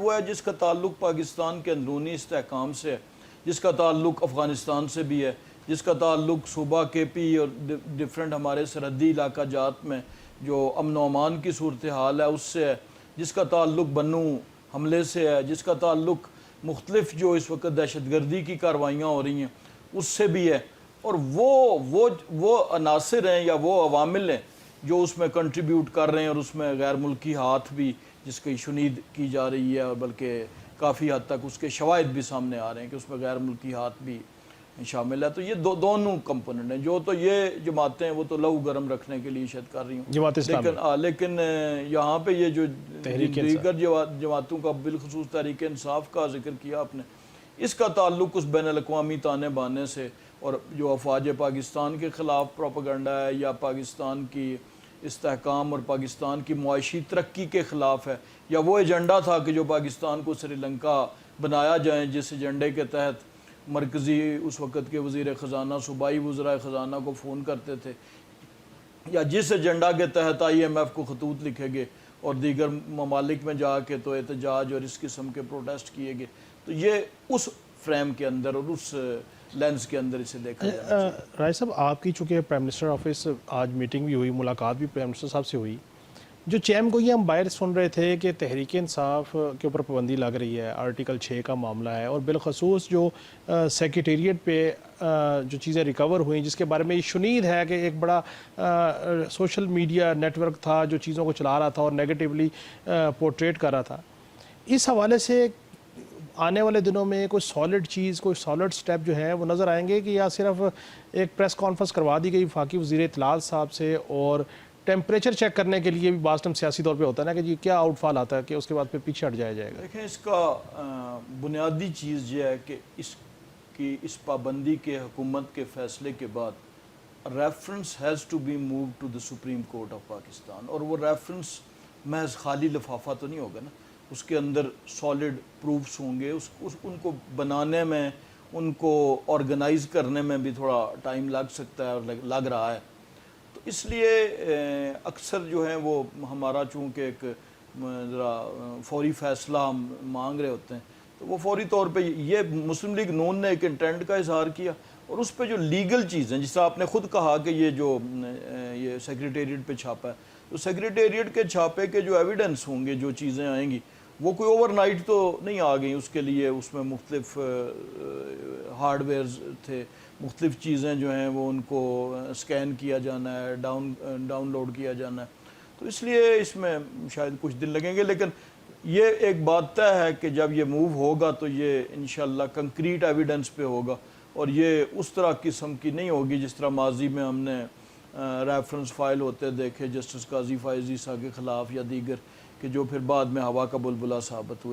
وہ ہے جس کا تعلق پاکستان کے اندرونی استحکام سے ہے، جس کا تعلق افغانستان سے بھی ہے، جس کا تعلق صوبہ کے پی اور ڈفرینٹ ہمارے سرحدی علاقہ جات میں جو امن و امان کی صورتحال ہے اس سے ہے، جس کا تعلق بنو حملے سے ہے، جس کا تعلق مختلف جو اس وقت دہشت گردی کی کاروائیاں ہو رہی ہیں اس سے بھی ہے، اور وہ عناصر ہیں یا وہ عوامل ہیں جو اس میں کنٹریبیوٹ کر رہے ہیں، اور اس میں غیر ملکی ہاتھ بھی جس کی شنید کی جا رہی ہے، اور بلکہ کافی حد تک اس کے شواہد بھی سامنے آ رہے ہیں کہ اس میں غیر ملکی ہاتھ بھی شامل ہے۔ تو یہ دونوں کمپوننٹ ہیں، جو تو یہ جماعتیں وہ تو لہو گرم رکھنے کے لیے شاید کر رہی ہوں، لیکن یہاں پہ یہ جو دیگر جماعتوں کا بالخصوص تحریک انصاف کا ذکر کیا آپ نے، اس کا تعلق اس بین الاقوامی تانے بانے سے اور جو افواج پاکستان کے خلاف پروپیگنڈا ہے یا پاکستان کی استحکام اور پاکستان کی معاشی ترقی کے خلاف ہے، یا وہ ایجنڈا تھا کہ جو پاکستان کو سری لنکا بنایا جائے، جس ایجنڈے کے تحت مرکزی اس وقت کے وزیر خزانہ صوبائی وزراء خزانہ کو فون کرتے تھے، یا جس ایجنڈا کے تحت آئی ایم ایف کو خطوط لکھے گئے اور دیگر ممالک میں جا کے تو احتجاج اور اس قسم کے پروٹیسٹ کیے گئے، تو یہ اس فریم کے اندر اور اس لینس کے اندر اسے دیکھا جانا چاہیے۔ رائے صاحب، آپ کی چونکہ پرائم منسٹر آفس آج میٹنگ بھی ہوئی، ملاقات بھی پرائم منسٹر صاحب سے ہوئی، جو چیم گوئی ہم باہر سن رہے تھے کہ تحریک انصاف کے اوپر پابندی لگ رہی ہے، آرٹیکل 6 کا معاملہ ہے، اور بالخصوص جو سیکریٹریٹ پہ جو چیزیں ریکور ہوئیں جس کے بارے میں یہ شنید ہے کہ ایک بڑا سوشل میڈیا نیٹ ورک تھا جو چیزوں کو چلا رہا تھا اور نیگیٹیولی پورٹریٹ کر رہا تھا، اس حوالے سے آنے والے دنوں میں کوئی سالڈ چیز، کوئی سالڈ سٹیپ جو ہے وہ نظر آئیں گے، کہ یا صرف ایک پریس کانفرنس کروا دی گئی وفاقی وزیر اطلاعات صاحب سے، اور ٹیمپریچر چیک کرنے کے لیے بھی بعض ٹائم سیاسی طور پہ ہوتا ہے نا کہ جی کیا آؤٹ فال آتا ہے کہ اس کے بعد پھر پیچھے ہٹ جایا جائے گا؟ دیکھیں، اس کا بنیادی چیز یہ ہے کہ اس پابندی کے حکومت کے فیصلے کے بعد reference has to be move to the supreme court of Pakistan, اور وہ ریفرنس محض خالی لفافہ تو نہیں ہوگا نا، اس کے اندر سالڈ پروفس ہوں گے، ان کو بنانے میں، ان کو آرگنائز کرنے میں بھی تھوڑا ٹائم لگ سکتا ہے اور لگ رہا ہے، تو اس لیے اکثر جو ہیں وہ ہمارا چونکہ ایک ذرا فوری فیصلہ ہم مانگ رہے ہوتے ہیں، تو وہ فوری طور پہ یہ مسلم لیگ نون نے ایک انٹینٹ کا اظہار کیا، اور اس پہ جو لیگل چیزیں جس طرح آپ نے خود کہا کہ یہ سیکریٹریٹ پہ چھاپا ہے، تو سیکریٹریٹ کے چھاپے کے جو ایویڈنس ہوں گے، جو چیزیں آئیں گی، وہ کوئی اوور نائٹ تو نہیں آ گئی، اس کے لیے اس میں مختلف ہارڈ ویئرز تھے، مختلف چیزیں جو ہیں وہ ان کو سکین کیا جانا ہے، ڈاؤن لوڈ کیا جانا ہے، تو اس لیے اس میں شاید کچھ دن لگیں گے، لیکن یہ ایک بات طے ہے کہ جب یہ موو ہوگا تو یہ انشاءاللہ کنکریٹ ایویڈنس پہ ہوگا، اور یہ اس طرح قسم کی نہیں ہوگی جس طرح ماضی میں ہم نے ریفرنس فائل ہوتے دیکھے جسٹس قاضی فائز عیسیٰ کے خلاف یا دیگر، کہ جو پھر بعد میں ہوا کا بلبلہ ثابت ہوئے۔